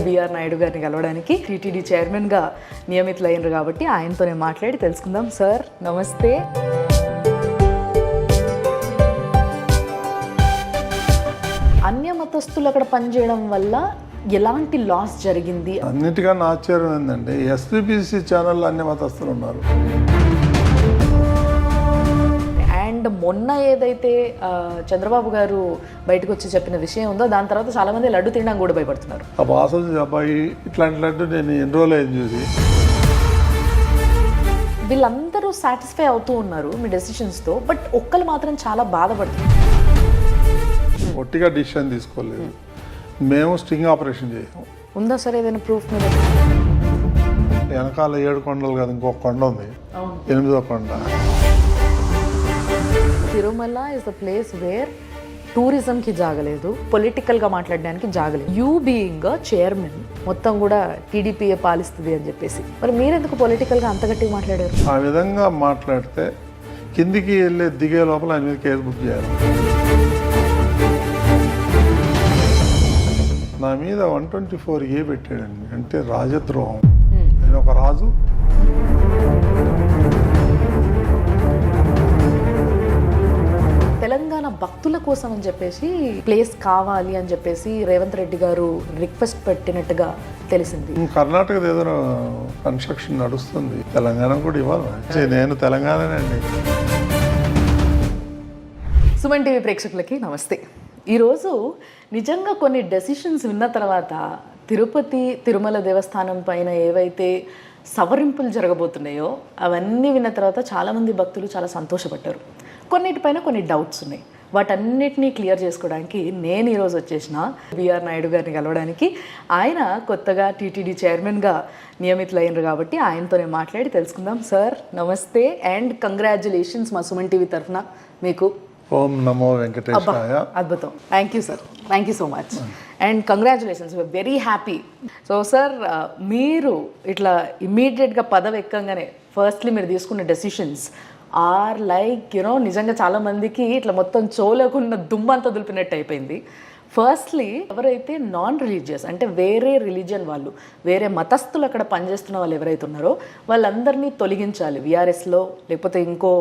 BR Naidu గారిని కలవడానికి TTD చైర్మన్గా నియమితులైనరు కాబట్టి ఆయనతోనే మాట్లాడి తెలుసుకుందాం. సార్ నమస్తే. అన్య మతస్థులు అక్కడ పనిచేయడం వల్ల ఎలాంటి లాస్ జరిగింది? అన్నిటికన్నా ఆశ్చర్యం ఏంటంటే ఎస్పీబీసీ ఛానల్లో అన్య మతస్థులు ఉన్నారు. అండ్ మొన్న ఏదైతే చంద్రబాబు గారు బయటకు వచ్చి చెప్పిన విషయం ఉందో దాని తర్వాత చాలా మంది లడ్డు తినడానికి కూడా భయపడుతున్నారు. ఆ వాసన అబ్బాయి ఇట్లాంటి లడ్డు నేను ఎన్ని రోజులు అయింది చూసి. వీళ్ళందరూ సాటిస్ఫై అవుతూ ఉన్నారు మీ డెసిషన్స్తో, బట్ ఒక్కరు మాత్రం చాలా బాధపడుతున్నారు. ఒట్టిగా డిసిషన్ తీసుకోలేదు, మేము స్టింగ్ ఆపరేషన్ చేసాం. ఉందా సార్ ఏదైనా ప్రూఫ్ మీద? వెనకాల 7 కొండలు కాదు, ఇంకొక కొండ ఉంది, 8వ కొండ. Tirumala is the place where టూరిజంకి జాగలేదు, పొలిటికల్గా మాట్లాడడానికి జాగలేదు. యూ బీయింగ్ చైర్మన్ మొత్తం కూడా టీడీపీఏ పాలిస్తుంది అని చెప్పేసి, మరి మీరెందుకు పొలిటికల్గా అంత గట్టిగా మాట్లాడారు? ఆ విధంగా మాట్లాడితే కిందికి వెళ్ళే దిగే లోపల ఆయన మీద కేసు బుక్ చేయాలి. నా మీద 124A పెట్టాడండి, అంటే రాజద్రోహం. ఆయన ఒక రాజు, తెలంగాణ భక్తుల కోసం అని చెప్పేసి ప్లేస్ కావాలి అని చెప్పేసి రేవంత్ రెడ్డి గారు రిక్వెస్ట్ పెట్టినట్టుగా తెలిసింది. కర్ణాటకది ఏదో కన్స్ట్రక్షన్ నడుస్తుంది, తెలంగాణ కూడా ఇవ్వాలి. నేను తెలంగాణనండి. సుమన్ టీవీ ప్రేక్షకులకి నమస్తే. ఈరోజు నిజంగా కొన్ని డెసిషన్స్ విన్న తర్వాత తిరుమల దేవస్థానం పైన ఏవైతే సవరింపులు జరగబోతున్నాయో అవన్నీ విన్న తర్వాత చాలామంది భక్తులు చాలా సంతోషపడ్డారు. కొన్నిటిపైన కొన్ని డౌట్స్ ఉన్నాయి, వాటన్నిటినీ క్లియర్ చేసుకోవడానికి నేను ఈరోజు వచ్చేసిన బిఆర్ నాయుడు గారిని కలవడానికి. ఆయన కొత్తగా టీటీడీ చైర్మన్గా నియమితులైనరు కాబట్టి ఆయనతోనే మాట్లాడి తెలుసుకుందాం. సార్ నమస్తే అండ్ కంగ్రాచులేషన్స్ మా సుమన్ టీవీ తరఫున మీకు. ఓం నమో వెంకటేశాయ. అద్భుతం, thank you sir, thank you so much and congratulations, we are very happy. So sir, మీరు ఇట్లా ఇమ్మీడియట్గా పదవి ఎక్కగానే ఫస్ట్లీ మీరు తీసుకున్న డెసిషన్స్ ఆర్ లైక్ నిజంగా చాలామందికి ఇట్లా మొత్తం చోలకున్న దుమ్మంతా దులిపినట్టు అయిపోయింది. ఫస్ట్లీ ఎవరైతే నాన్ రిలీజియస్ అంటే వేరే రిలీజియన్ వాళ్ళు, వేరే మతస్థులు అక్కడ పనిచేస్తున్న వాళ్ళు ఎవరైతే ఉన్నారో వాళ్ళందరినీ తొలగించాలి విఆర్ఎస్లో, లేకపోతే ఇంకో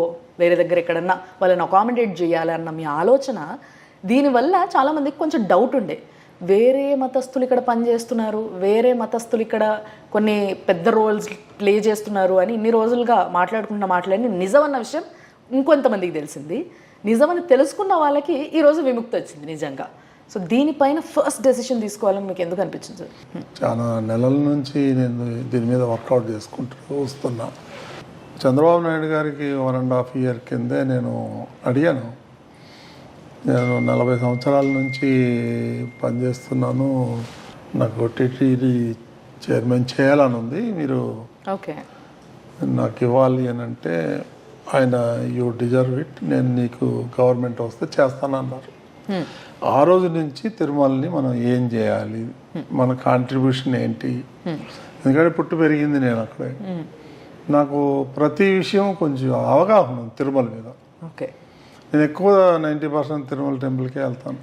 వేరే దగ్గర ఎక్కడన్నా వాళ్ళని అకామిడేట్ చేయాలి అన్న మీ ఆలోచన. దీనివల్ల చాలామందికి కొంచెం డౌట్ ఉండే, వేరే మతస్థులు ఇక్కడ పనిచేస్తున్నారు, వేరే మతస్థులు ఇక్కడ కొన్ని పెద్ద రోల్స్ ప్లే చేస్తున్నారు అని ఇన్ని రోజులుగా మాట్లాడుకున్న మాటలన్నీ నిజమన్న విషయం ఇంకొంతమందికి తెలిసింది. నిజమని తెలుసుకున్న వాళ్ళకి ఈరోజు విముక్తి వచ్చింది నిజంగా. సో దీనిపైన ఫస్ట్ డెసిషన్ తీసుకోవాలని మీకు ఎందుకు అనిపించింది సార్? చాలా నెలల నుంచి నేను దీని మీద వర్కౌట్ చేసుకుంటూ వస్తున్నా. చంద్రబాబు నాయుడు గారికి 1.5 year కిందే నేను అడిగాను, నేను 40 సంవత్సరాల నుంచి పనిచేస్తున్నాను, నాకు టీటీడీ చైర్మన్ చేయాలని ఉంది, మీరు ఓకే నాకు ఇవ్వాలి అని అంటే ఆయన యూ డిజర్వ్ ఇట్, నేను నీకు గవర్నమెంట్ వస్తే చేస్తానన్నారు. ఆ రోజు నుంచి తిరుమలని మనం ఏం చేయాలి, మన కాంట్రిబ్యూషన్ ఏంటి, ఎందుకంటే పుట్టి పెరిగింది నేను అక్కడే, నాకు ప్రతి విషయం కొంచెం అవగాహన ఉంది తిరుమల మీద. ఓకే, నేను ఎక్కువ 90% తిరుమల టెంపుల్కే వెళ్తాను.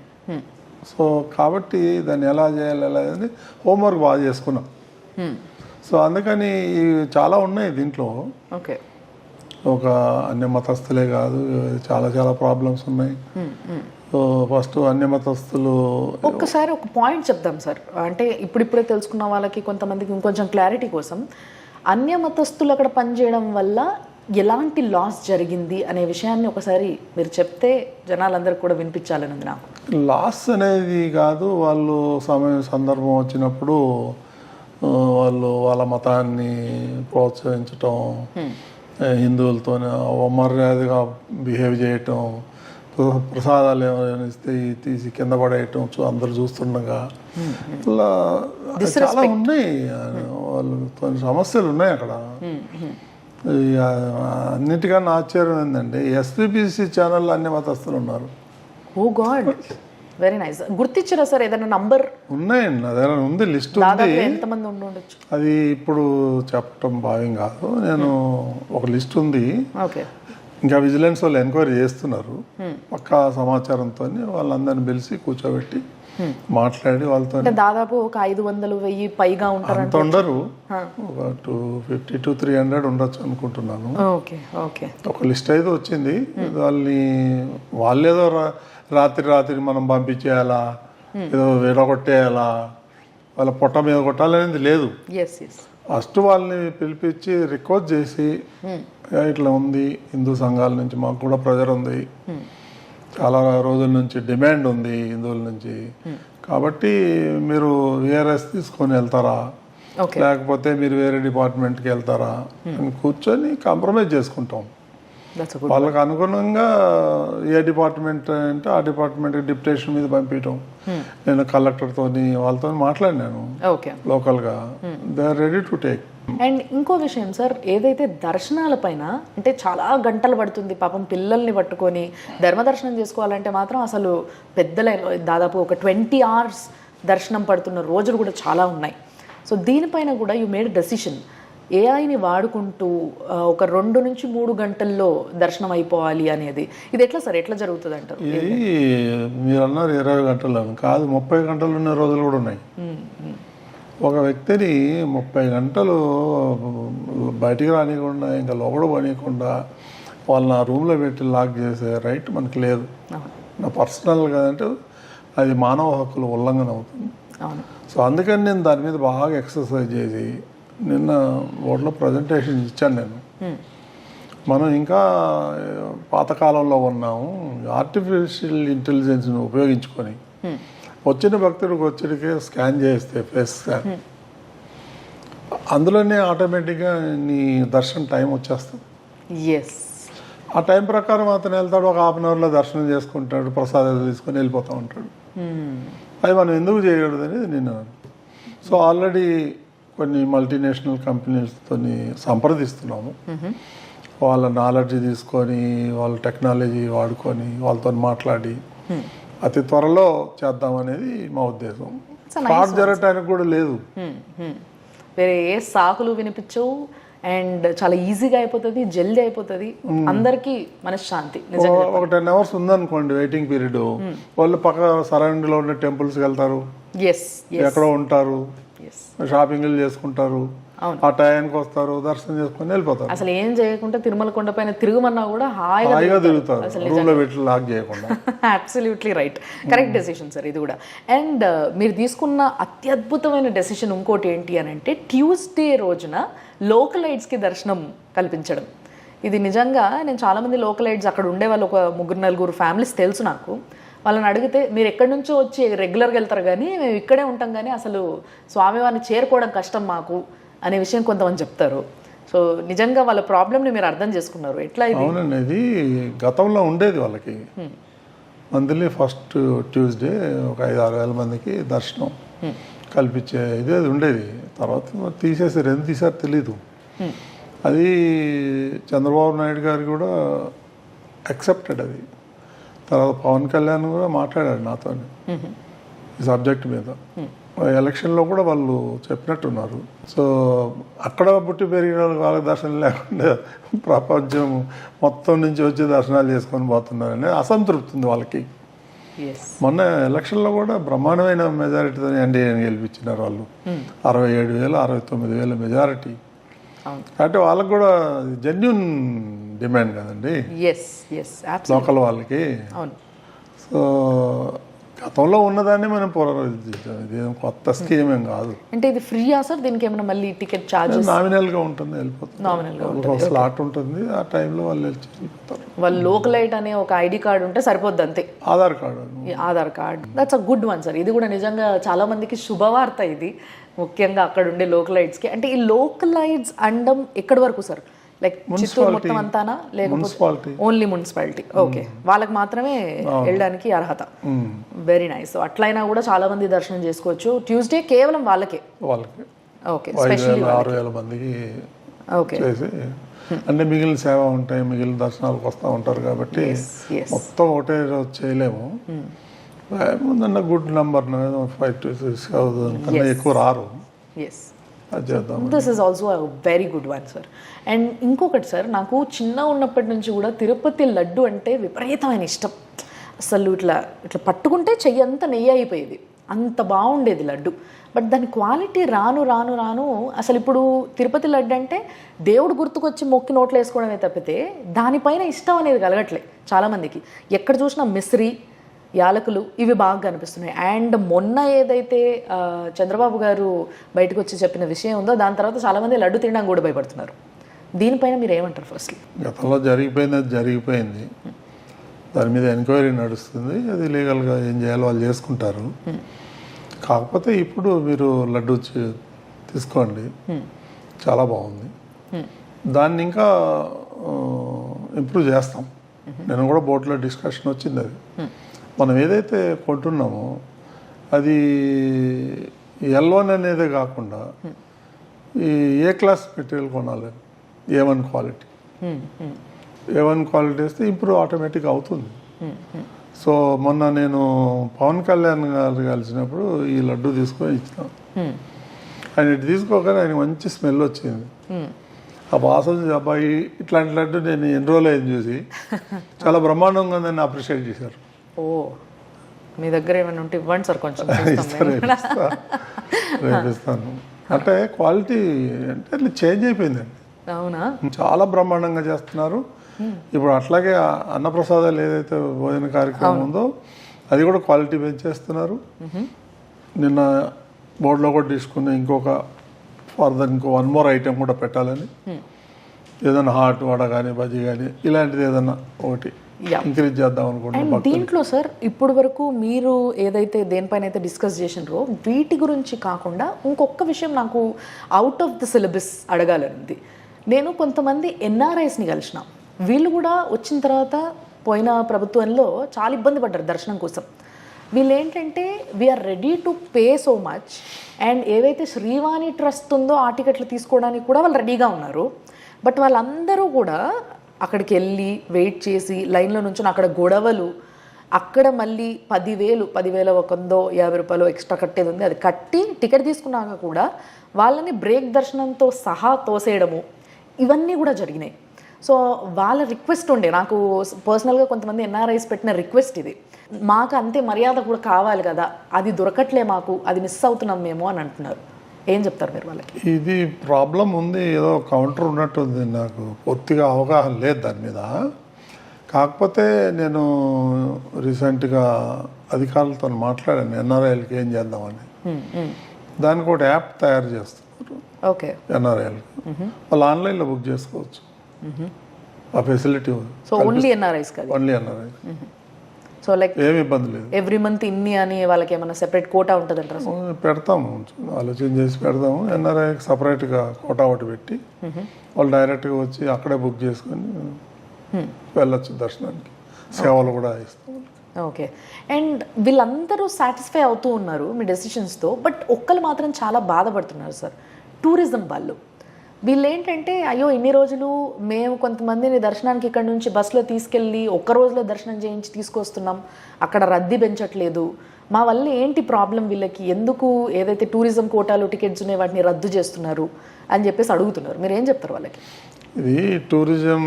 సో కాబట్టి దాన్ని ఎలా చేయాలి అని హోంవర్క్ బాగా చేసుకున్నాం. సో అందుకని చాలా ఉన్నాయి దీంట్లో. ఓకే, ఒక అన్య మతస్థులే కాదు, చాలా ప్రాబ్లమ్స్ ఉన్నాయి. సో ఫస్ట్ అన్య మతస్థులు ఒక్కసారి ఒక పాయింట్ చెప్దాం సార్, అంటే ఇప్పుడిప్పుడే తెలుసుకున్న వాళ్ళకి కొంతమందికి ఇంకొంచెం క్లారిటీ కోసం, అన్య మతస్థులు అక్కడ పనిచేయడం వల్ల ఎలాంటి లాస్ జరిగింది అనే విషయాన్ని ఒకసారి మీరు చెప్తే జనాలందరికీ కూడా వినిపించాలన్నది నాకు. లాస్ అనేది కాదు, వాళ్ళు సందర్భం వచ్చినప్పుడు వాళ్ళు వాళ్ళ మతాన్ని ప్రోత్సహించటం, హిందువులతో అమర్యాదగా బిహేవ్ చేయటం, ప్రసాదాలు ఏమైనా ఇస్తే తీసి కింద పడేయటం అందరు చూస్తుండగా, ఇలా చాలా ఉన్నాయి. వాళ్ళు కొన్ని సమస్యలు ఉన్నాయి అక్కడ. అన్నిటికన్నా ఆశ్చర్యం ఏంటంటే ఎస్పీబీసీ ఛానల్లో అన్ని మతస్థులు ఉన్నారు. ఓ గాడ్, వెరీ నైస్. గుర్తించారా సార్ ఏదైనా నంబర్? ఉన్నాయండి, అదే ఉంది, లిస్ట్ ఉంది. ఎంతమంది ఉండొచ్చు అది ఇప్పుడు చెప్పటం భావ్యం కాదు. నేను ఒక లిస్ట్ ఉంది, ఇంకా విజిలెన్స్ వాళ్ళు ఎంక్వైరీ చేస్తున్నారు. పక్కా సమాచారంతో వాళ్ళందరిని పిలిచి కూర్చోబెట్టి మాట్లాడి వాళ్ళతో అంటే దాదాపు ఒక 500-1000 పైగా ఉంటారు. అంత ఉండరు, ఒక 250 to 300 ఉండొచ్చు అనుకుంటున్నాను. Okay okay. ఒక లిస్ట్ అయితే వచ్చింది. వాళ్ళేదో రాత్రి మనం పంపించేయాలా, ఏదో విడగొట్టేయాలా, వాళ్ళ పొట్ట మీద కొట్టాలనేది లేదు. ఫస్ట్ వాళ్ళని పిలిపించి రిక్వెస్ట్ చేసి ఇట్లా ఉంది, హిందూ సంఘాల నుంచి మాకు కూడా ప్రెజర్ ఉంది, చాలా రోజుల నుంచి డిమాండ్ ఉంది హిందువుల నుంచి, కాబట్టి మీరు VRS తీసుకొని వెళ్తారా, లేకపోతే మీరు వేరే డిపార్ట్మెంట్కి వెళ్తారా అని కూర్చొని కాంప్రమైజ్ చేసుకుంటాం. వాళ్ళకి అనుగుణంగా ఏ డిపార్ట్మెంట్ అంటే ఆ డిపార్ట్మెంట్కి డిప్యుటేషన్ మీద పంపించడం. నేను కలెక్టర్తోని వాళ్ళతో మాట్లాడినాను లోకల్గా, they are ready to take. And ఇంకో విషయం సార్, ఏదైతే దర్శనాల పైన అంటే చాలా గంటలు పడుతుంది పాపం, పిల్లల్ని పట్టుకొని ధర్మదర్శనం చేసుకోవాలంటే మాత్రం అసలు పెద్ద లైన్, దాదాపు ఒక 20 hours దర్శనం పడుతున్న రోజులు కూడా చాలా ఉన్నాయి. సో దీనిపైన కూడా యూ మేడ్ డెసిషన్, ఏఐని వాడుకుంటూ ఒక 2 నుంచి 3 గంటల్లో దర్శనం అయిపోవాలి అనేది. ఇది ఎట్లా సార్, ఎట్లా జరుగుతుంది అంటారు? ఇది మీరు అన్నారు 20 గంటలు కాదు, 30 గంటలు ఉన్న రోజులు కూడా ఉన్నాయి. ఒక వ్యక్తిని 30 గంటలు బయటికి రానియకుండా, ఇంకా లోపల పోనీయకుండా వాళ్ళని ఆ రూమ్లో పెట్టి లాక్ చేసే రైట్ మనకి లేదు. నా పర్సనల్ కదంటే అది మానవ హక్కుల ఉల్లంఘన అవుతుంది. సో అందుకని నేను దాని మీద బాగా ఎక్సర్సైజ్ చేసి నిన్న బోర్డులో ప్రజెంటేషన్ ఇచ్చాను నేను. మనం ఇంకా పాతకాలంలో ఉన్నాము, ఆర్టిఫిషియల్ ఇంటెలిజెన్స్ని ఉపయోగించుకొని వచ్చిన భక్తుడికి వచ్చేటికే స్కాన్ చేస్తే ఫేస్ స్కాన్, అందులోనే ఆటోమేటిక్గా నీ దర్శనం టైం వచ్చేస్తుంది. ఆ టైం ప్రకారం అతను వెళ్తాడు, ఒక 1/2 hourలో దర్శనం చేసుకుంటాడు, ప్రసాదాలు తీసుకొని వెళ్ళిపోతూ ఉంటాడు. అది మనం ఎందుకు చేయకూడదు అనేది నేను. సో ఆల్రెడీ కొన్ని మల్టీనేషనల్ కంపెనీస్తో సంప్రదిస్తున్నాము, వాళ్ళ నాలెడ్జ్ తీసుకొని వాళ్ళ టెక్నాలజీ వాడుకొని వాళ్ళతో మాట్లాడి అతి త్వరలో చేద్దామనేది మా ఉద్దేశం. ఫ్రాడ్ జరగటానికి కూడా లేదు, వేరే ఏ సాకులు వినిపించవు, అండ్ చాలా ఈజీగా అయిపోతుంది, జల్దీ అయిపోతుంది, అందరికీ మనశ్శాంతి. ఒక 10 hours ఉందనుకోండి వెయిటింగ్ పీరియడ్, వాళ్ళు పక్క సరౌండింగ్ లో ఉన్న టెంపుల్స్కి వెళ్తారు, ఎక్కడో ఉంటారు, షాపింగ్లు చేసుకుంటారు, ఆ టైంకి వస్తారు, దర్శనం చేసుకుని వెళ్ళిపోతారు. అసలు ఏం చేయకుండా తిరుమల కొండ పైన తిరుగుమన్నా కూడా హాయిగా తిరుగుతారు, రూమ్లో పెట్టి లాక్ చేయకుండా. Absolutely right, correct decision sir ఇది కూడా. అండ్ మీరు తీసుకున్న అత్యద్భుతమైన డెసిషన్ ఇంకోటి ఏంటి అని అంటే, ట్యూస్డే రోజున లోకలైట్స్కి దర్శనం కల్పించడం. ఇది నిజంగా నేను చాలామంది లోకలైట్స్ అక్కడ ఉండే వాళ్ళు, ఒక 3-4 ఫ్యామిలీస్ తెలుసు నాకు, వాళ్ళని అడిగితే మీరు ఎక్కడి నుంచో వచ్చి రెగ్యులర్గా వెళ్తారు కానీ మేము ఇక్కడే ఉంటాం కానీ అసలు స్వామివారిని చేరుకోవడం కష్టం మాకు అనే విషయం కొంతమంది చెప్తారు. సో నిజంగా వాళ్ళ ప్రాబ్లమ్ని మీరు అర్థం చేసుకున్నారు. ఎట్లా? అవునండి, ఇది గతంలో ఉండేది వాళ్ళకి. మంత్లీ ఫస్ట్ ట్యూస్డే ఒక 5-6 వేల మందికి దర్శనం కల్పించే ఇది అది ఉండేది. తర్వాత తీసేసారు, ఎందుకు తీసారు తెలీదు. అది చంద్రబాబు నాయుడు గారు కూడా యాక్సెప్టెడ్ అది. తర్వాత పవన్ కళ్యాణ్ కూడా మాట్లాడాడు నాతో ఈ సబ్జెక్ట్ మీద. ఎలక్షన్లో కూడా వాళ్ళు చెప్పినట్టున్నారు. సో అక్కడ పుట్టి పెరిగిన వాళ్ళకి దర్శనం లేకుండా ప్రపంచం మొత్తం నుంచి వచ్చి దర్శనాలు చేసుకొని పోతున్నారని అసంతృప్తి ఉంది వాళ్ళకి. మొన్న ఎలక్షన్లో కూడా బ్రహ్మాండమైన మెజారిటీతో ఎన్డీఏని గెలిపించినారు వాళ్ళు. 67,000, 69,000 మెజారిటీ. అంటే వాళ్ళకి కూడా జెన్యూన్ డిమాండ్ కదండి లోకల్ వాళ్ళకి. సో గతంలో ఉన్నదాన్ని మనం పునరుద్ధరించాం, ఇది కొత్త స్కీమ్ ఏం కాదు. అంటే ఇది ఫ్రీయా సార్? దీనికి ఏమైనా మళ్ళీ టికెట్ చార్జెస్? నామినల్గా ఉంటుంది, వెళ్ళిపోతుంది, స్లాట్ ఉంటుంది, ఆ టైంలో వాళ్ళు వెళ్ళిపోతారు. వాళ్ళు లోకలైట్ అనే ఒక ఐడి కార్డు ఉంటే సరిపోద్ది అంతే. Aadhaar card, that's a good one sir. ఇది కూడా నిజంగా చాలా మందికి శుభవార్త ఇది, ముఖ్యంగా అక్కడ ఉండే లోకలైట్స్కి. అంటే ఈ లోకలైట్స్ అండం ఎక్కడి వరకు సార్? లైక్ చిత్తూరు మొత్తం అంతానా, లేకపోతే ఓన్లీ మున్సిపాలిటీ? ఓకే, వాళ్ళకి మాత్రమే వెళ్ళడానికి అర్హత. Very nice. అట్లయినా కూడా చాలా మంది దర్శనం చేసుకోవచ్చు ట్యూస్డే, కేవలం వాళ్ళకే. ఓకే, స్పెషల్లీ 6,000 మందికి చేసి, అంటే మిగిలిన సేవ ఉంటాయి, మిగిలిన దర్శనాలకు వస్తూ ఉంటారు కాబట్టి మొత్తం ఒకటే రోజు చేయలేము. ముందన్న గుడ్ నెంబర్ 5,000 to 6,000 కన్నా ఎక్కువ రారు. This is also very good one sir. And ఇంకొకటి సార్, నాకు చిన్న ఉన్నప్పటి నుంచి కూడా తిరుపతి లడ్డు అంటే విపరీతమైన ఇష్టం. అసలు ఇట్లా ఇట్లా పట్టుకుంటే చెయ్యి అంతా నెయ్యి అయిపోయేది, అంత బాగుండేది లడ్డు. బట్ దాని క్వాలిటీ రాను రాను రాను అసలు ఇప్పుడు తిరుపతి లడ్డు అంటే దేవుడు గుర్తుకొచ్చి మొక్కి నోట్లో వేసుకోవడమే తప్పితే దానిపైన ఇష్టం అనేది కలగట్లే చాలామందికి. ఎక్కడ చూసినా మిశ్రీ, యాలకులు ఇవి బాగా కనిపిస్తున్నాయి. అండ్ మొన్న ఏదైతే చంద్రబాబు గారు బయటకు వచ్చి చెప్పిన విషయం ఉందో దాని తర్వాత చాలామంది లడ్డు తినడానికి కూడా భయపడుతున్నారు. దీనిపైన మీరు ఏమంటారు? ఫస్ట్ గతంలో జరిగిపోయింది, అది జరిగిపోయింది. దాని మీద ఎంక్వైరీ నడుస్తుంది, అది లీగల్గా ఏం చేయాలో వాళ్ళు చేసుకుంటారు. కాకపోతే ఇప్పుడు మీరు లడ్డు తీసుకోండి, చాలా బాగుంది. దాన్ని ఇంకా ఇంప్రూవ్ చేస్తాం. నేను కూడా బోర్డులో డిస్కషన్ వచ్చింది. అది మనం ఏదైతే కొంటున్నామో అది ఎల్వన్ అనేదే కాకుండా ఈ ఏ క్లాస్ మెటీరియల్ కొనాలి, A1 క్వాలిటీ. A1 క్వాలిటీ వేస్తే ఇంప్రూవ్ ఆటోమేటిక్ అవుతుంది. సో మొన్న నేను పవన్ కళ్యాణ్ గారు కలిసినప్పుడు ఈ లడ్డు తీసుకొని ఇచ్చిన, ఆయన ఇటు తీసుకోగానే ఆయన మంచి స్మెల్ వచ్చింది. ఆ వాసన అబ్బాయి ఇట్లాంటి లడ్డు నేను ఎన్ని రోజులు అయింది చూసి, చాలా బ్రహ్మాండంగా ఉందని అప్రిషియేట్ చేశారు. ఓ, మీ దగ్గర ఏమైనా ఉంటే ఇవ్వండి సార్ కొంచెం. రేపిస్తాను. అంటే క్వాలిటీ అంటే అట్లా చేంజ్ అయిపోయిందండి. అవునా? చాలా బ్రహ్మాండంగా చేస్తున్నారు. ఇప్పుడు అట్లాగే అన్నప్రసాదాలు ఏదైతే భోజన కార్యక్రమం ఉందో అది కూడా క్వాలిటీ పెంచేస్తున్నారు. నిన్న బోర్డులో కూడా తీసుకుని ఇంకొక ఫర్దర్ ఇంకో 1 more ఐటెం కూడా పెట్టాలని, ఏదైనా హాట్ వడ కానీ బజ్జీ కానీ ఇలాంటిది ఏదన్నా ఒకటి ఇంక్రీజ్ చేద్దాం అనుకుంటున్నాం. దీంట్లో సార్ ఇప్పుడు వరకు మీరు ఏదైతే దేనిపైన అయితే డిస్కస్ చేసినారో వీటి గురించి కాకుండా ఇంకొక విషయం నాకు అవుట్ ఆఫ్ ద సిలబస్ అడగాలనుంది. నేను కొంతమంది ఎన్ఆర్ఐస్ని కలిసిన, వీళ్ళు కూడా వచ్చిన తర్వాత పోయిన ప్రభుత్వంలో చాలా ఇబ్బంది పడ్డారు దర్శనం కోసం. వీళ్ళు ఏంటంటే we are ready to pay so much, and ఏవైతే శ్రీవాణి ట్రస్ట్ ఉందో ఆ టికెట్లు తీసుకోవడానికి కూడా వాళ్ళు రెడీగా ఉన్నారు. బట్ వాళ్ళందరూ కూడా అక్కడికి వెళ్ళి వెయిట్ చేసి లైన్లో నుంచి అక్కడ గొడవలు, అక్కడ మళ్ళీ 10,000 1,150 రూపాయలు ఎక్స్ట్రా కట్టేది ఉంది, అది కట్టి టికెట్ తీసుకున్నాక కూడా వాళ్ళని బ్రేక్ దర్శనంతో సహా తోసేయడము ఇవన్నీ కూడా జరిగినాయి. సో వాళ్ళ రిక్వెస్ట్ ఉండే, నాకు పర్సనల్గా కొంతమంది ఎన్ఆర్ఐస్ పెట్టిన రిక్వెస్ట్ ఇది, మాకు అంతే మర్యాద కూడా కావాలి కదా, అది దొరకట్లే మాకు, అది మిస్ అవుతున్నాం మేము అని అంటున్నారు. ఏం చెప్తారు మీరు వాళ్ళకి? ఇది ప్రాబ్లం ఉంది, ఏదో కౌంటర్ ఉన్నట్టుంది. నాకు పూర్తిగా అవగాహన లేదు దాని మీద. కాకపోతే నేను రీసెంట్గా అధికారులతో మాట్లాడాను, ఎన్ఆర్ఐలకి ఏం చేద్దామని. దానికి ఒక యాప్ తయారు చేస్తున్నారు. ఓకే, ఎన్ఆర్ఐలకి వాళ్ళు ఆన్లైన్లో బుక్ చేసుకోవచ్చు. ఆ ఫెసిలిటీ ఉంది. సో ఓన్లీ ఎన్ఆర్ఐస్ కదా? Only NRI. సో లైక్ ఏమి ఇబ్బంది లేదు. ఎవ్రీ మంత్ ఇన్ని అని వాళ్ళకి ఏమైనా సెపరేట్ కోటా ఉంటుంది అంటారా? పెడతాము, ఆలోచన చేసి పెడతాము. ఎన్ఆర్ఐకి సపరేట్గా కోటా ఒకటి పెట్టి వాళ్ళు డైరెక్ట్గా వచ్చి అక్కడే బుక్ చేసుకొని వెళ్ళొచ్చు దర్శనానికి. సేవలు కూడా ఇస్తాం. ఓకే. అండ్ వీళ్ళందరూ సాటిస్ఫై అవుతూ ఉన్నారు మీ డెసిషన్స్తో, బట్ ఒక్కరు మాత్రం చాలా బాధపడుతున్నారు సార్, టూరిజం వాళ్ళు. వీళ్ళు ఏంటంటే అయ్యో ఇన్ని రోజులు మేము కొంతమందిని దర్శనానికి ఇక్కడ నుంచి బస్సులో తీసుకెళ్ళి ఒక్క రోజులో దర్శనం చేయించి తీసుకొస్తున్నాం, అక్కడ రద్దీ పెంచట్లేదు, మా వల్ల ఏంటి ప్రాబ్లం, వీళ్ళకి ఎందుకు ఏదైతే టూరిజం కోటాలు టికెట్స్ ఉన్నాయి వాటిని రద్దు చేస్తున్నారు అని చెప్పేసి అడుగుతున్నారు. మీరు ఏం చెప్తారు వాళ్ళకి? ఇది టూరిజం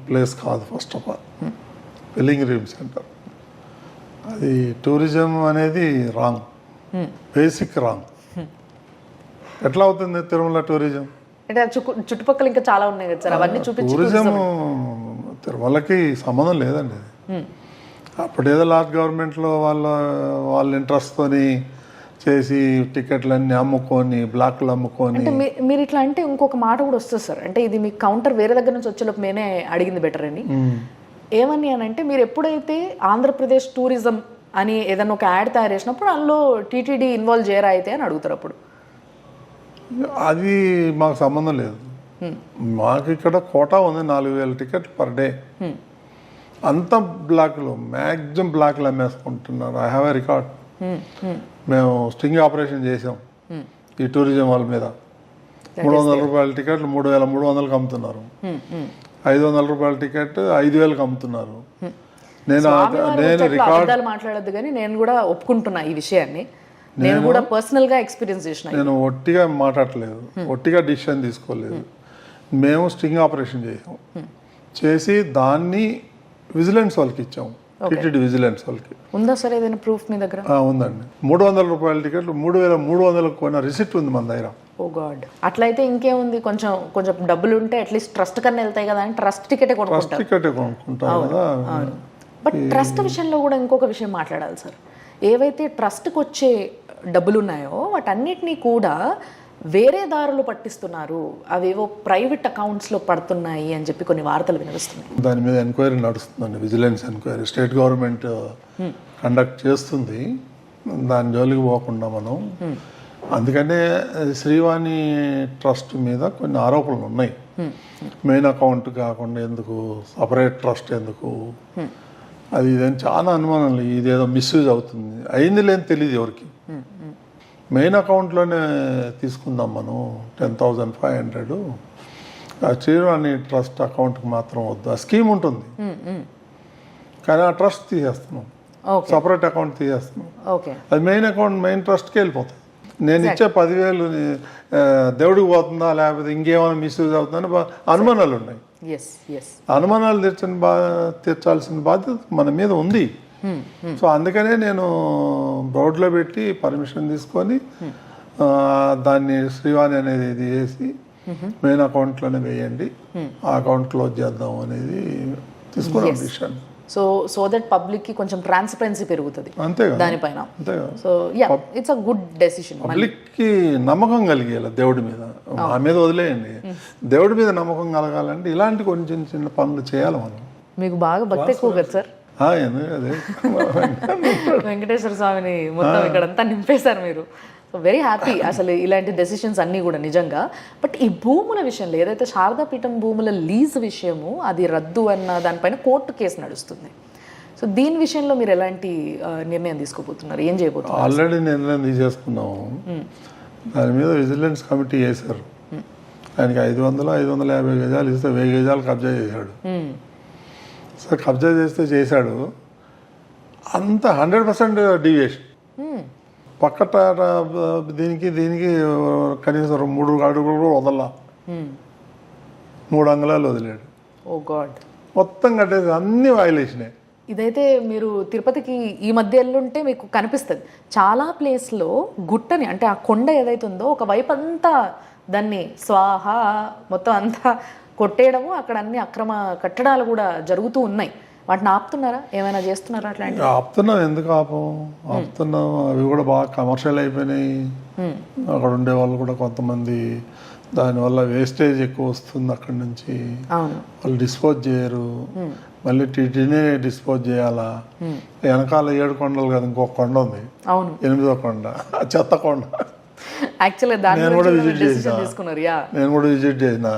ప్లేస్ కాదు. First of all pilgrim centre. అది టూరిజం అనేది రాంగ్, బేసిక్ రాంగ్. ఎట్లా అవుతుంది తిరుమల టూరిజం? అంటే చుట్టుపక్కల ఇంకా చాలా ఉన్నాయి కదా సార్, అవన్నీ చూపించి. టూరిజం తిరుమలకి సంబంధం లేదండి. అప్పుడేదో లాస్ట్ గవర్నమెంట్లో వాళ్ళ ఇంట్రెస్ట్తోని చేసి టికెట్లన్నీ అమ్ముకొని బ్లాక్లు అమ్ముకొని. అంటే మీరు ఇట్లా అంటే ఇంకొక మాట కూడా వస్తుంది సార్, అంటే ఇది మీ కౌంటర్ వేరే దగ్గర నుంచి వచ్చేలోపు నేనే అడిగింది బెటర్ అని. ఏమని అని అంటే మీరు ఎప్పుడైతే ఆంధ్రప్రదేశ్ టూరిజం అని ఏదైనా ఒక యాడ్ తయారు చేసినప్పుడు అందులో టీటీడీ ఇన్వాల్వ్ చేయరా అయితే అని అడుగుతారు. అప్పుడు అది మాకు సంబంధం లేదు. మాకు ఇక్కడ కోటా ఉంది 4,000 టికెట్లు పర్ డే. అంత బ్లాక్లు, మ్యాక్సిమం బ్లాక్లు అమ్మేసుకుంటున్నారు. I have a record. మేము స్టింగ్ ఆపరేషన్ చేసాం ఈ టూరిజం వాళ్ళ మీద. 300 రూపాయల టికెట్లు 3,300కి అమ్ముతున్నారు. 500 రూపాయల టికెట్ 5,000కి అమ్ముతున్నారు. నేను రికార్డ్ మాట్లాడద్దు కానీ నేను కూడా ఒప్పుకుంటున్నా ఈ విషయాన్ని. నేను కూడా పర్సనల్ గా ఎక్స్పీరియన్స్ చేసిన. నేను ఒట్టిగా మాట్లాడలేదు, ఒట్టిగా డిసిషన్ తీసుకోలేదు. మేము స్టింగ్ ఆపరేషన్ చేసాం, చేసి దాన్ని విజిలెన్స్ వాళ్ళకి ఇచ్చాము. టికెట్ విజిలెన్స్ వాళ్ళకి. ఉందా సార్ ఏదైనా ప్రూఫ్ మీ దగ్గర? ఉందండి. 300 రూపాయల టికెట్లు 3300 కొన్న రిసిప్ట్ ఉంది మన దగ్గర. ఓ గాడ్, అట్లయితే ఇంకేముంది, కొంచెం కొంచెం డబ్బులు ఉంటే అట్లీస్ట్ ట్రస్ట్ కన్నా వెళ్తాయి కదా అని ట్రస్ట్ టికెటే కొనుక్కుంటారు. టికెట్ కొనుక్కుంటారు కదా. బట్ ట్రస్ట్ విషయంలో కూడా ఇంకొక విషయం మాట్లాడాలి సార్. ఏవైతే ట్రస్ట్కి వచ్చే డబ్బులు ఉన్నాయో వాటన్నిటినీ కూడా వేరే దారులు పట్టిస్తున్నారు, అవేవో ప్రైవేట్ అకౌంట్స్లో పడుతున్నాయి అని చెప్పి కొన్ని వార్తలు వినిపిస్తున్నాయి. దాని మీద ఎంక్వైరీ నడుస్తుందండి, vigilance enquiry state government conduct చేస్తుంది. దాని జోలికి పోకుండా మనం, అందుకనే శ్రీవాణి ట్రస్ట్ మీద కొన్ని ఆరోపణలు ఉన్నాయి. మెయిన్ అకౌంట్ కాకుండా ఎందుకు, సపరేట్ ట్రస్ట్ ఎందుకు, అది ఇదేం చాలా అనుమానాలు. ఇదేదో మిస్యూజ్ అవుతుంది, అయింది లేని తెలియదు ఎవరికి. మెయిన్ అకౌంట్లోనే తీసుకుందాం మనం 10,500. ఆ శ్రీవాణి ట్రస్ట్ అకౌంట్కి మాత్రం వద్దు. ఆ స్కీమ్ ఉంటుంది కానీ ఆ ట్రస్ట్ తీసేస్తున్నాం, సపరేట్ అకౌంట్ తీసేస్తున్నాం. అది మెయిన్ అకౌంట్ మెయిన్ ట్రస్ట్కి వెళ్ళిపోతుంది. నేను ఇచ్చే 10,000 దేవుడికి పోతుందా లేకపోతే ఇంకేమైనా మిస్యూజ్ అవుతుందని అనుమానాలు ఉన్నాయి. అనుమానాలు తీర్చాల్సిన బాధ్యత మన మీద ఉంది. సో అందుకనే నేను బోర్డులో పెట్టి పర్మిషన్ తీసుకొని దాన్ని శ్రీవాణి అనేది ఇది వేసి మెయిన్ అకౌంట్లోనే వేయండి, ఆ అకౌంట్ క్లోజ్ చేద్దాం అనేది తీసుకున్నాం డిసిషన్. సో దట్ పబ్లిక్ కి కొంచెం ట్రాన్స్పరెన్సీ పెరుగుతుంది దానిపైన. So yeah, it's a good decision. Public కి నమ్మకం కలిగేలా దేవుడి మీద, మా మీద వదిలేయండి, దేవుడి మీద నమ్మకం కలగాలంటే ఇలాంటి కొన్ని చిన్న చిన్న పనులు చేయాలి మనం. మీకు బాగా భక్తి ఎక్కువ కదా సార్. అదే వెంకటేశ్వర స్వామిని మొత్తం ఇక్కడంతా నింపేశారు మీరు. సో వెరీ హ్యాపీ అసలు ఇలాంటి డెసిషన్స్ అన్నీ కూడా నిజంగా. బట్ ఈ భూముల విషయంలో ఏదైతే శారదాపీఠం భూముల లీజ్ విషయము అది రద్దు అన్న దానిపైన కోర్టు కేసు నడుస్తుంది. సో దీని విషయంలో మీరు ఎలాంటి నిర్ణయం తీసుకోబోతున్నారు, ఏం చేయబోతున్నారు? ఆల్రెడీ నిర్ణయం తీసేసుకున్నాము. దాని మీద విజిలెన్స్ కమిటీ వేశారు. ఆయనకి 500-550 గజాలు ఇస్తే 1000 గజాలు కబ్జా చేశాడు. సార్ కబ్జా చేశాడు అంత 100% డీవియేషన్. పక్కట దీనికి కనీసం 3 అడుగులు కూడా వదలా, 3 అంగుళాలు వదిలాడు. ఓ గాడ్, మొత్తం కట్టేసి అన్ని వైలేషనే. ఇదైతే మీరు తిరుపతికి ఈ మధ్య వెళ్ళుంటే మీకు కనిపిస్తుంది. చాలా ప్లేస్లో గుట్టని అంటే ఆ కొండ ఏదైతే ఉందో ఒక వైపు అంతా దాన్ని స్వాహ మొత్తం అంతా కొట్టేయడము, అక్కడ అన్ని అక్రమ కట్టడాలు కూడా జరుగుతూ ఉన్నాయి. వాటిని ఆపుతున్నారా, ఏమైనా చేస్తున్నారా? అట్లాంటి ఆపుతున్నాం, ఎందుకు ఆపుతున్నాం. అవి కూడా బాగా కమర్షియల్ అయిపోయినాయి. అక్కడ ఉండే వాళ్ళు కూడా కొంతమంది దానివల్ల వేస్టేజ్ ఎక్కువ వస్తుంది అక్కడి నుంచి, వాళ్ళు డిస్పోజ్ చేయరు. మళ్ళీ టీటీనే డిస్పోజ్ చేయాలా. వెనకాల 7 కొండలు కదా, ఇంకొక కొండ ఉంది, 8వ కొండ, చెత్త కొండ. నేను కూడా విజిట్ చేసిన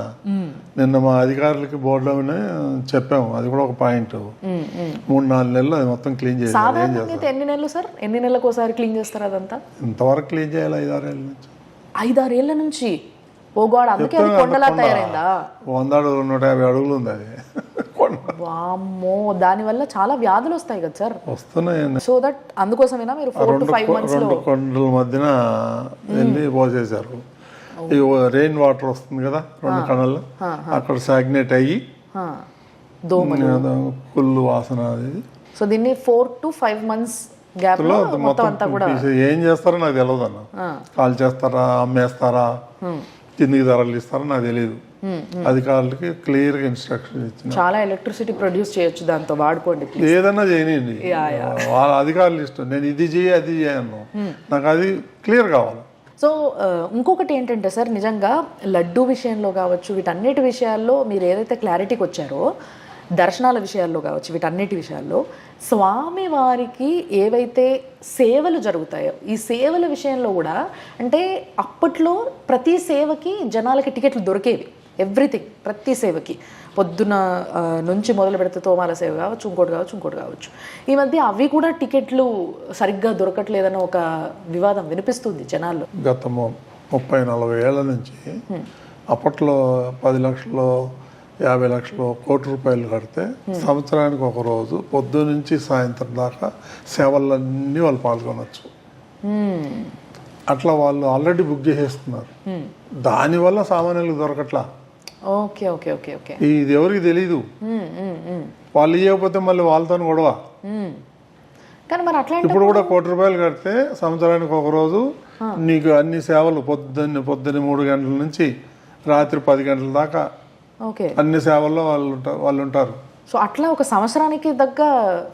నిన్న మా అధికారులకి బోర్డులోనే చెప్పాము. అది కూడా ఒక పాయింట్. 3-4 నెలలు అది మొత్తం క్లీన్ చేయాలి. ఎన్ని నెలలు సార్, ఎన్ని నెలలకు ఒకసారి క్లీన్ చేస్తారు అదంతా? ఇంతవరకు క్లీన్ చేయాలి 5-6 ఏళ్ళ నుంచి. 5-6 ఏళ్ళ నుంచి? ఓ గాడ్, అందుకే కొండలా తయారైందా? 100 అడుగులు 150 అడుగులు ఉంది అది వామ్మో, దాని వల్ల చాలా వ్యాధులు వస్తాయి కదా సార్? వస్తున్నాయి. సో దట్ అందుకోసమేనా మీరు 4 to 5 months లో 2 కొండల మధ్యన వెళ్ళి పోసేసారు. రెయిన్ వాటర్ వస్తుంది కదా 2 కణాలు, అక్కడ సాగ్నేట్ అయ్యి కుళ్ళు వాసన అది. సో దీన్ని 4 to 5 months గ్యాప్ లో మొత్తం అంతా కూడా ఏం చేస్తారో నాకు తెలియదు అన్న. కాల్ చేస్తారా, అమ్మేస్తారా, కిందికి తరలిస్తారా నాకు తెలియదు. అధికారులకి క్లియర్ గా ఇన్స్ట్రక్షన్ ఇచ్చిన. చాలా ఎలక్ట్రిసిటీ ప్రొడ్యూస్ చేయొచ్చు దాంతో, వాడుకోండి, ఏదన్నా చేయనివ్వండి, వాళ్ళ అధికారులు ఇష్టం. నేను ఇది చేయి అది చేయను, నాకు అది క్లియర్ కావాలి. సో ఇంకొకటి ఏంటంటే సార్, నిజంగా లడ్డూ విషయంలో కావచ్చు, వీటన్నిటి విషయాల్లో మీరు ఏదైతే క్లారిటీకి వచ్చారో, దర్శనాల విషయాల్లో కావచ్చు, వీటన్నిటి విషయాల్లో స్వామి వారికి ఏవైతే సేవలు జరుగుతాయో, ఈ సేవల విషయంలో కూడా అంటే అప్పట్లో ప్రతి సేవకి జనాలకి టికెట్లు దొరికేవి. ఎవ్రీథింగ్, ప్రతి సేవకి పొద్దున నుంచి మొదలు పెడితే తోమాల సేవ కావచ్చు, ఇంకోటి కావచ్చు. ఈ మధ్య అవి కూడా టికెట్లు సరిగ్గా దొరకట్లేదని ఒక వివాదం వినిపిస్తుంది జనాల్లో. గత 30-40 ఏళ్ల నుంచి అప్పట్లో 10 లక్షలు 50 లక్షలు ₹1,00,00,000 కడితే సంవత్సరానికి ఒక రోజు పొద్దు నుంచి సాయంత్రం దాకా సేవలన్నీ వాళ్ళు పాల్గొనవచ్చు. అట్లా వాళ్ళు ఆల్రెడీ బుక్ చేసేస్తున్నారు. దానివల్ల సామాన్యులకు దొరకట్లా. ఓకే ఓకే ఓకే ఓకే ఇది ఎవరికి తెలీదు. వాళ్ళు ఇవ్వకపోతే మళ్ళీ వాళ్ళతో గొడవ. కానీ మరి అట్లాంటి ఇప్పుడు కూడా ₹1,00,00,000 కడితే సంవత్సరానికి ఒక రోజు నీకు అన్ని సేవలు పొద్దున్న 3 గంటల నుంచి రాత్రి 10 గంటల దాకా ఓకే. అన్ని సేవల్లో వాళ్ళు ఉంటారు. సో అట్లా ఒక సంవత్సరానికి దగ్గర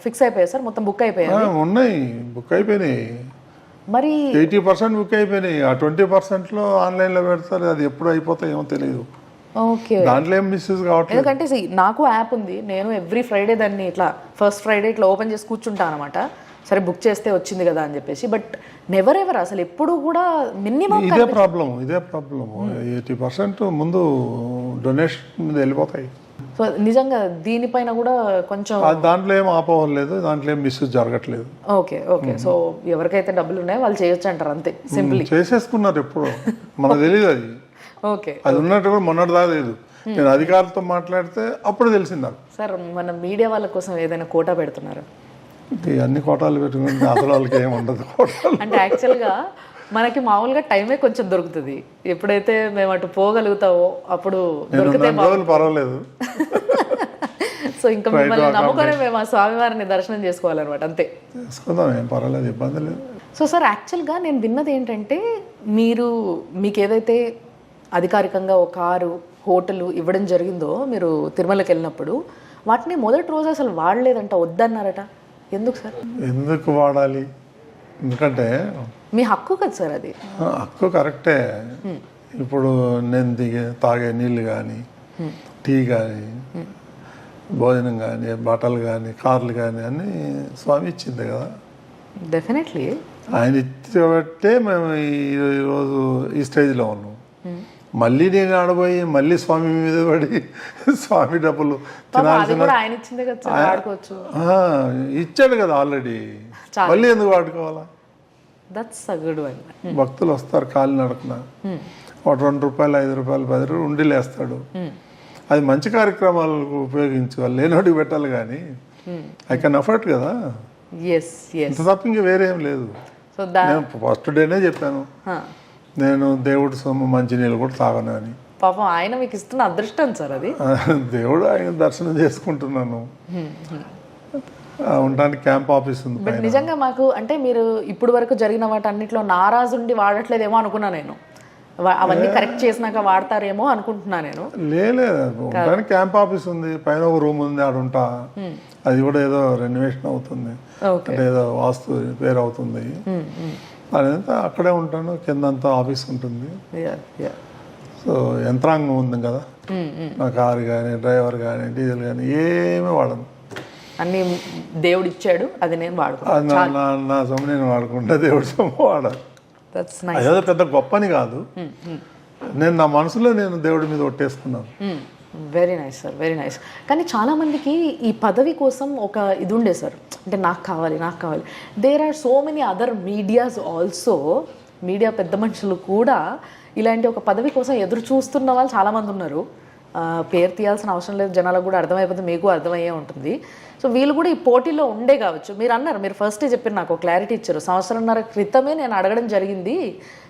ఫిక్స్ అయిపోయాయి సార్, మొత్తం బుక్ అయిపోయాయి. ఉన్నాయి, బుక్ అయిపోయినాయి. మరి 80% బుక్ అయిపోయినాయి. ఆ 20%లో ఆన్లైన్లో పెడతారు. అది ఎప్పుడు అయిపోతాయి ఏమో తెలియదు. ఓకే. దాంట్లో ఏం మిస్యూజ్ కావట్లేదు. ఎందుకంటే నాకు యాప్ ఉంది, నేను ఎవ్రీ ఫ్రైడే దాన్ని ఇట్లా ఫస్ట్ ఫ్రైడే ఇట్లా ఓపెన్ చేసి కూర్చుంటాను అనమాట. సరే బుక్ చేస్తే వచ్చింది కదా అని చెప్పేసి, బట్ నెవర్ ఎవర్ అసలు ఎప్పుడు కూడా మినిమం ఇదే ప్రాబ్లము 80% ముందు డొనేషన్ మీద వెళ్ళిపోతాయి. సో నిజంగా దీనిపైన కూడా కొంచెం దాంట్లో ఏం ఆపవలేదు, దాంట్లో ఏం మిస్యూజ్ జరగట్లేదు. Okay okay. సో ఎవరికైతే డబ్బులు ఉన్నాయో వాళ్ళు చేయొచ్చు అంటారు అంతే, సింపుల్. చేసేసుకున్నారు ఎప్పుడు, మనకు తెలియదు అది. ఓకే. అది ఉన్నట్టు కూడా మొన్నటి దాకా లేదు. నేను అధికారులతో మాట్లాడితే అప్పుడు తెలిసింది నాకు. సార్ మన మీడియా వాళ్ళ కోసం ఏదైనా కోటా పెడుతున్నారు? అన్ని కోటాలు పెట్టుకుంటే అసలు వాళ్ళకి ఏమి ఉండదు కోటాలు. అంటే యాక్చువల్గా మనకి మామూలుగా టైమే కొంచెం దొరుకుతుంది. ఎప్పుడైతే మేము అటు పోగలుగుతావో అప్పుడు దొరికితే పర్వాలేదు. సో ఇంకా మిమ్మల్ని నమ్ముకొని మేము ఆ స్వామివారిని దర్శనం చేసుకోవాలన్నమాట, అంతే. చేసుకుందాం, ఏం పర్వాలేదు, ఇబ్బంది లేదు. సో సార్ యాక్చువల్గా నేను విన్నది ఏంటంటే మీకు ఏదైతే అధికారికంగా ఒక కారు హోటల్ ఇవ్వడం జరిగిందో మీరు తిరుమలకి వెళ్ళినప్పుడు, వాటిని మొదటి రోజు అసలు వాడలేదంట, వద్దన్నారట. ఎందుకు సార్? ఎందుకు వాడాలి? ఎందుకంటే మీ హక్కు కదా సార్ అది. హక్కు కరెక్టే. ఇప్పుడు నేను తాగే నీళ్ళు కానీ, టీ కానీ, భోజనం కానీ, బట్టలు కానీ, కార్లు కానీ అన్నీ స్వామి ఇచ్చిందే కదా. డెఫినెట్లీ ఆయన ఇచ్చబట్టే మేము ఈరోజు ఈ స్టేజ్లో ఉన్నాం. మళ్ళీ నేను ఆడబోయి మళ్ళీ స్వామి మీద పడి స్వామి డబ్బులు ఇచ్చాడు కదా ఆల్రెడీ, మళ్ళీ ఎందుకు వాడుకోవాలా? భక్తులు వస్తారు కాలి నడకన, ఒక ₹2, ₹5, ₹10 ఉండి లేస్తాడు. అది మంచి కార్యక్రమాలకు ఉపయోగించుకోవాలి, లేనోడికి పెట్టాలి. కానీ ఐ కెన్ అఫర్ట్ కదా, ఇంత తప్ప ఇంక వేరేం లేదు. నేను ఫస్ట్ డేనే చెప్పాను, నేను దేవుడి సొమ్ము మంచినీళ్ళు కూడా తాగను అని. పాపం ఆయన మీకు ఇస్తున్న అదృష్టం సార్ అది. దేవుడు ఆయన దర్శనం చేసుకుంటున్నాను. ఉండడానికి క్యాంప్ ఆఫీస్ ఉంది. బట్ నిజంగా మాకు అంటే మీరు ఇప్పుడు వరకు జరిగిన వాటి అన్నిట్లో నారాజుండి వాడట్లేదేమో అనుకున్నా నేను. అవన్నీ కరెక్ట్ చేసినాక వాడతారేమో అనుకుంటున్నా నేను. లేదు, ఉండడానికి క్యాంప్ ఆఫీస్ ఉంది, పైన ఒక రూమ్ ఉంది, ఆడుంటా. అది కూడా ఏదో రెనోవేషన్ అవుతుంది, ఏదో వాస్తు రిపేర్ అవుతుంది. అదంతా అక్కడే ఉంటాను, కిందంతా ఆఫీస్ ఉంటుంది. సో యంత్రాంగం ఉంది కదా, నా కారు కానీ, డ్రైవర్ కానీ, డీజిల్ కానీ ఏమీ వాడను. అన్ని దేవుడు ఇచ్చాడు, అది నేను వాడుకుంటా. నా సొమ్ము నేను వాడుకుంటా, దేవుడి సొమ్ము వాడాలి. అదేదో పెద్ద గొప్పని కాదు, నేను నా మనసులో నేను దేవుడి మీద ఒట్టేసుకున్నాను. Very nice sir, very nice. కానీ చాలామందికి ఈ పదవి కోసం ఒక ఇది ఉండే సార్, అంటే నాకు కావాలి. There are so many other medias also, media పెద్ద మనుషులు కూడా ఇలాంటి ఒక పదవి కోసం ఎదురు చూస్తున్న వాళ్ళు చాలామంది ఉన్నారు. పేరు తీయాల్సిన అవసరం లేదు, జనాలకు కూడా అర్థమైపోతుంది, మీకు అర్థమయ్యే ఉంటుంది. సో వీళ్ళు కూడా ఈ పోటీలో ఉండే కావచ్చు. మీరు అన్నారు, మీరు ఫస్టే చెప్పారు, నాకు క్లారిటీ ఇచ్చారు. 1.5 సంవత్సరాల క్రితమే నేను అడగడం జరిగింది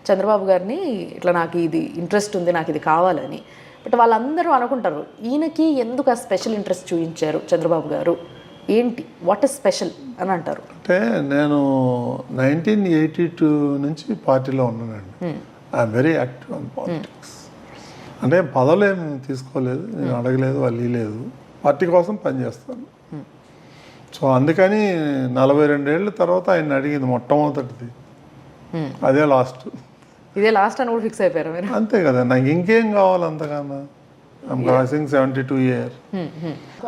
చంద్రబాబు గారిని, ఇట్లా నాకు ఇది ఇంట్రెస్ట్ ఉంది, నాకు ఇది కావాలని. బట్ వాళ్ళందరూ అనుకుంటారు, ఈయనకి ఎందుకు ఆ స్పెషల్ ఇంట్రెస్ట్ చూపించారు చంద్రబాబు గారు, ఏంటి, వాట్ ఇస్ స్పెషల్ అని అంటారు. అంటే నేను 1982 నుంచి పార్టీలో ఉన్నానండి. I'm very active on politics. అంటే పదవులు ఏమి తీసుకోలేదు, నేను అడగలేదు, వాళ్ళు లేదు, పార్టీ కోసం పనిచేస్తాను. సో అందుకని 42 ఏళ్ళ తర్వాత ఆయన అడిగింది మొట్టమొదటిది, అదే లాస్ట్. ఇదే లాస్ట్ అని కూడా ఫిక్స్ అయిపోయారు మీరు? అంతే కదా, నాకు ఇంకేం కావాలి అంతకన్నా. I'm crossing 72 years.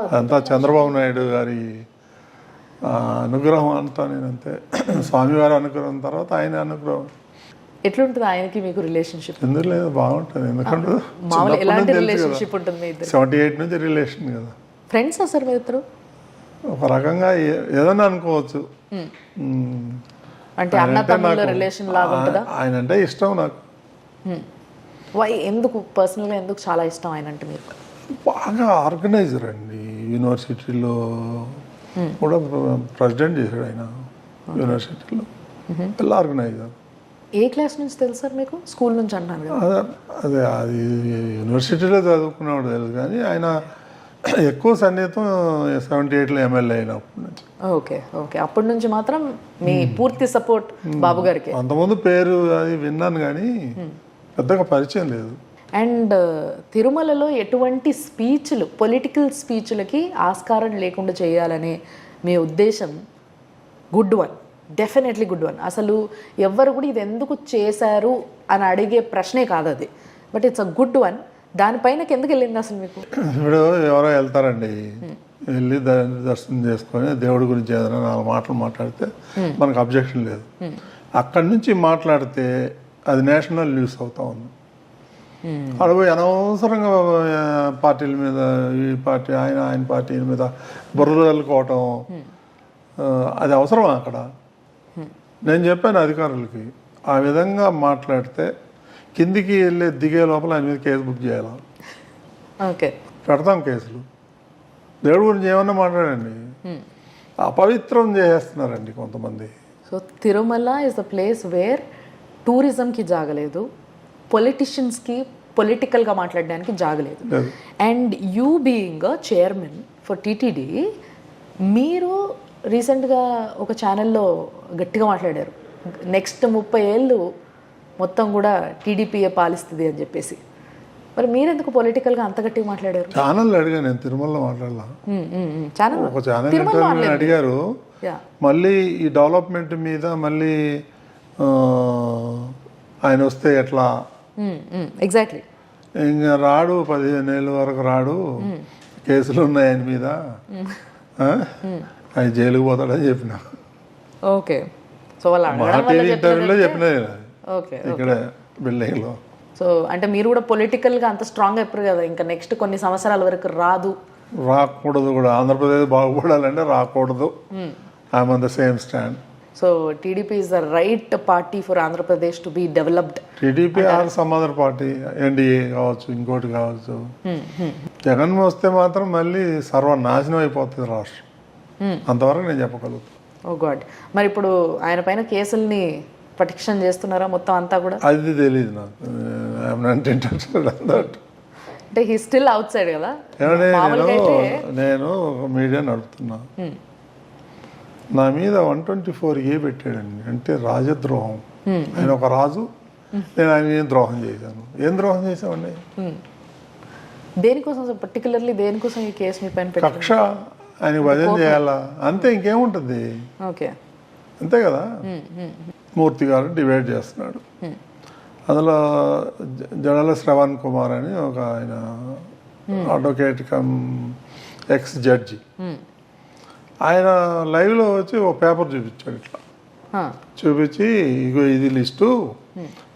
అదంతా చంద్రబాబు నాయుడు గారి అనుగ్రహం అంతా. నేను అంతే, స్వామివారి అనుగ్రహం తర్వాత ఆయన అనుగ్రహం. ఎట్లుంటుంది ఆయనకి మీకు రిలేషన్షిప్? ఎందుకు లేదు, బాగుంటుంది. ఎందుకంటే ఎలాంటి రిలేషన్షిప్ ఉంటుంది? 78 నుంచి రిలేషన్ కదా. ఫ్రెండ్స్ సార్ మీ ఇద్దరు? ఒక రకంగా ఏదన్నా అనుకోవచ్చు. అంటే అన్న తమ్ముళ్ళ రిలేషన్ లాగా ఉంటుందా? ఆయన అంటే ఇష్టం నాకు. ఎందుకు పర్సనల్గా ఎందుకు చాలా ఇష్టం ఆయన అంటే మీకు? బాగా ఆర్గనైజర్ అండి. యూనివర్సిటీలో కూడా ప్రెసిడెంట్ చేశాడు ఆయన, యూనివర్సిటీలో చాలా ఆర్గనైజర్. ఏ క్లాస్ నుంచి తెలుసు సార్ మీకు? స్కూల్ నుంచి అంటున్నాను కదా. అదే అది యూనివర్సిటీలో చదువుకున్నాడు తెలుసు, కానీ ఆయన ఎక్కువ సన్నిహితం 78లో ఎమ్మెల్యే అయినప్పటి నుంచి. ఓకే ఓకే, అప్పటి నుంచి మాత్రం మీ పూర్తి సపోర్ట్ బాబు గారికి. అంతకుముందు పేరు అది విన్నాను కానీ పెద్దగా పరిచయం లేదు. అండ్ తిరుమలలో ఎటువంటి స్పీచ్లు, పొలిటికల్ స్పీచ్లకి ఆస్కారం లేకుండా చేయాలనే మీ ఉద్దేశం good one, definitely good one. అసలు ఎవ్వరు కూడా ఇది ఎందుకు చేశారు అని అడిగే ప్రశ్నే కాదు అది, but it's a good one. దానిపైనకి ఎందుకు వెళ్ళింది అసలు మీకు? ఇప్పుడు ఎవరో వెళ్తారండి, వెళ్ళి దర్శనం చేసుకొని దేవుడి గురించి ఏదైనా 4 మాటలు మాట్లాడితే మనకు అబ్జెక్షన్ లేదు. అక్కడి నుంచి మాట్లాడితే అది నేషనల్ న్యూస్ అవుతా ఉంది. అడుగు అనవసరంగా పార్టీల మీద, ఈ పార్టీ ఆయన పార్టీ మీద బుర్ర చల్లుకోవటం అది అవసరమా అక్కడ? నేను చెప్పాను అధికారులకి, ఆ విధంగా మాట్లాడితే కిందికి వెళ్ళి దిగే లోపల ఆయన మీద కేసు బుక్ చేయాలి. ఓకే, పెడతాం కేసులు. దేవుడి గురించి ఏమన్నా మాట్లాడండి, అపవిత్రం చేసేస్తున్నారండి కొంతమంది. So Tirumala is the place where టూరిజంకి జాగలేదు, పొలిటిషియన్స్కి పొలిటికల్గా మాట్లాడడానికి జాగలేదు. And you being a chairman for TTD, మీరు రీసెంట్గా ఒక ఛానల్లో గట్టిగా మాట్లాడారు, నెక్స్ట్ 30 ఏళ్ళు మొత్తం కూడా టీడీపీఏ పాలిస్తుంది అని చెప్పేసి. మరి మీరెందుకు పొలిటికల్గా అంత గట్టిగా మాట్లాడారు? ఛానల్ అడిగా, నేను తిరుమలలో మాట్లాడాల. ఛానల్ ఒక ఛానల్ ఇంటర్వ్యూ అడిగారు, మళ్ళీ ఈ డెవలప్మెంట్ మీద మళ్ళీ ఆయన వస్తే ఎట్లా, ఎగ్జాక్ట్లీ ఇంకా రాడు, 15 ఏళ్ళ వరకు రాడు, కేసులు ఉన్నాయి ఆయన మీద, ఆయన జైలుకు పోతాడని చెప్పిన. ఓకే, సో వాళ్ళ ఇంటర్వ్యూలో చెప్పిన ఓకే ఇక్కడ బిల్డింగ్లో. సో అంటే మీరు కూడా పొలిటికల్గా అంత స్ట్రాంగ్ అయిపోయారు కదా, ఇంకా నెక్స్ట్ కొన్ని సంవత్సరాల వరకు రాకూడదు కూడా, ఆంధ్రప్రదేశ్ బాగుపడాలంటే రాకూడదు. I'm on the same stand. So TDP is the right party for Andhra Pradesh to be developed. TDP or some other party, NDA కావచ్చు, ఇంకోటి కావచ్చు. జగన్ వస్తే మాత్రం మళ్ళీ సర్వనాశనం అయిపోతుంది రాష్ట్రం, అంతవరకు నేను చెప్పగలుగుతాను. ఓ గాడ్, మరి ఇప్పుడు ఆయన పైన కేసుల్ని పటిక్షన్ చేస్తున్నారా మొత్తం అంతా కూడా? అది తెలియదు నాకు, I'm not interested in that. అంటే హీ స్టిల్ అవుట్ సైడ్ కదా. నేను మీడియా నడుపుతున్నా, నా మీద 124A పెట్టాడండి, అంటే రాజద్రోహం. ఆయన ఒక రాజు, నేను ఆయన ఏం ద్రోహం చేశాను? ఏం ద్రోహం చేశామండి? దేనికోసం పర్టికులర్లీ దేనికోసం ఈ కేసు మీ పైన పెట్టారు? కక్ష, ఆయన భజన చేయాలా, అంతే, ఇంకేముంటుంది. ఓకే, అంతే కదా. మూర్తి గారు డివైడ్ చేస్తున్నాడు, అందులో జడల శ్రవణ్ కుమార్ అని ఒక ఆయన అడ్వకేట్ కమ్ ఎక్స్ జడ్జి, ఆయన లైవ్లో వచ్చి ఒక పేపర్ చూపించాడు. ఇట్లా చూపించి, ఇగో ఇది లిస్టు,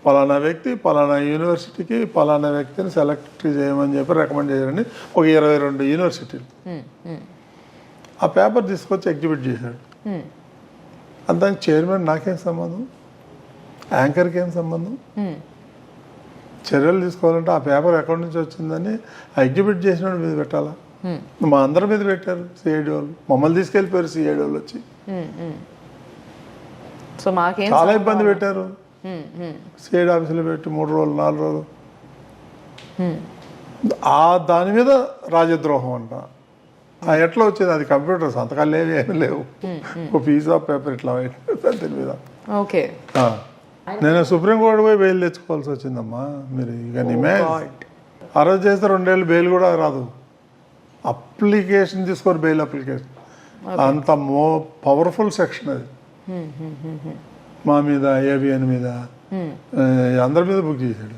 పలానా వ్యక్తి పలానా యూనివర్సిటీకి పలానా వ్యక్తిని సెలెక్ట్ చేయమని చెప్పి రికమెండ్ చేయాలని ఒక 22 యూనివర్సిటీలు. ఆ పేపర్ తీసుకొచ్చి ఎగ్జిబిట్ చేశాడు. దానికి చైర్మన్ నాకేం సంబంధం, యాంకర్కి ఏం సంబంధం? చర్యలు తీసుకోవాలంటే ఆ పేపర్ ఎక్కడి నుంచి వచ్చిందని ఆ ఎగ్జిబిట్ చేసిన మీద పెట్టాలా? మా అందరి మీద పెట్టారు సిఐడి వాళ్ళు, మమ్మల్ని తీసుకెళ్ళిపోయారు సిఐడి వాళ్ళు వచ్చి, సో మాకేం చాలా ఇబ్బంది పెట్టారు. సిఐడి ఆఫీసులో పెట్టి 3 రోజులు 4 రోజులు. దాని మీద రాజద్రోహం అంట. ఎట్లా వచ్చేది? అది కంప్యూటర్ సంతకాలు లేవు, ఏమి లేవు, ఒక పీస్ ఆఫ్ పేపర్ ఇట్లా దీని మీద. ఓకే, నేను సుప్రీంకోర్టు పోయి బెయిల్ తెచ్చుకోవాల్సి వచ్చిందమ్మా. మీరు ఇక అరెస్ట్ చేస్తే 2 ఏళ్ళు బెయిల్ కూడా రాదు. అప్లికేషన్ తీసుకొని బెయిల్ అప్లికేషన్, అంత పవర్ఫుల్ సెక్షన్ అది. మా మీద, ఏబిఎన్ మీద, అందరి మీద బుక్ చేశాడు,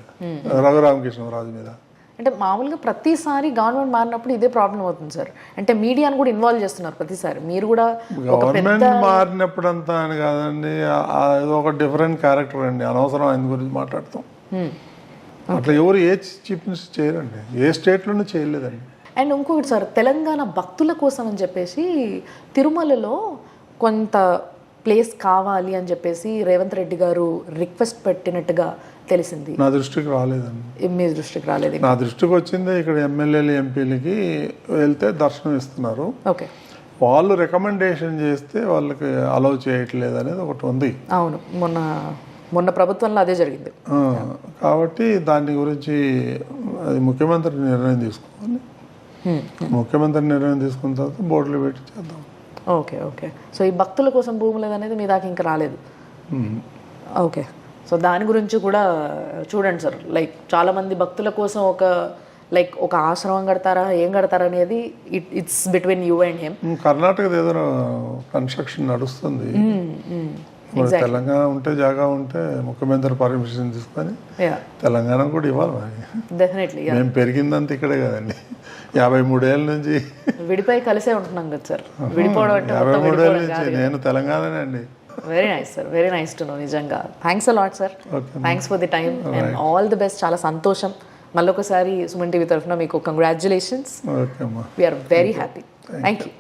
రఘురామకృష్ణరాజు మీద. అంటే మామూలుగా ప్రతిసారి గవర్నమెంట్ మారినప్పుడు ఇదే ప్రాబ్లం అవుతుంది సార్. అంటే మీడియాను కూడా ఇన్వాల్వ్ చేస్తున్నారు ప్రతిసారి. మీరు కూడా గవర్నమెంట్ మారినప్పుడు అంతా అని కాదండి, అది ఒక డిఫరెంట్ క్యారెక్టర్ అండి, అనవసరం ఆయన గురించి మాట్లాడతాం. అట్లా ఎవరు ఏ చీఫ్ మినిస్టర్ చేయరండి, ఏ స్టేట్లోనూ చేయలేదండి. అండ్ ఇంకొకటి సార్, తెలంగాణ భక్తుల కోసం అని చెప్పేసి తిరుమలలో కొంత ప్లేస్ కావాలి అని చెప్పేసి రేవంత్ రెడ్డి గారు రిక్వెస్ట్ పెట్టినట్టుగా తెలిసింది. నా దృష్టికి రాలేదండి. మీ దృష్టికి రాలేదు? నా దృష్టికి వచ్చింది, ఇక్కడ ఎమ్మెల్యేలు ఎంపీలకి వెళ్తే దర్శనం ఇస్తున్నారు, ఓకే, వాళ్ళు రికమెండేషన్ చేస్తే వాళ్ళకి అలౌ చేయట్లేదు అనేది ఒకటి ఉంది. అవును, మొన్న ప్రభుత్వంలో అదే జరిగింది. కాబట్టి దాని గురించి అది ముఖ్యమంత్రి నిర్ణయం తీసుకోవాలి. ముఖ్యమంత్రి నిర్ణయం తీసుకున్న తర్వాత బోర్డులో పెట్టి చేద్దాం. Okay okay. సో ఈ భక్తుల కోసం భూములు అనేది మీ దాకా ఇంకా రాలేదు. ఓకే. సో దాని గురించి కూడా చూడండి సార్, లైక్ చాలామంది భక్తుల కోసం ఒక ఆశ్రమం కడతారా ఏం కడతారా అనేది it's between you and him. కర్ణాటకది ఏదో కన్స్ట్రక్షన్ నడుస్తుంది. తెలంగాణ ఉంటే జాగా ఉంటే ముఖ్యమంత్రి పర్మిషన్ తీసుకొని తెలంగాణ కూడా ఇవ్వాలి మరి. డెఫినెట్లీ. మేము పెరిగిందంతా ఇక్కడే కదండి, 53 ఏళ్ళ నుంచి విడిపోయి కలిసే ఉంటున్నాం కదా సార్. విడిపోవడం అంటే 53 ఏళ్ళ నుంచి నేను తెలంగాణనే అండి. Very nice sir, very nice to know. నిజంగా thanks a lot sir, thanks for the time and all the best. చాలా సంతోషం. మళ్ళొకసారి సుమన్ టీవీ తరఫున మీకు కంగ్రాచులేషన్స్. ఓకే అమ్మా, we're very happy. Thank you.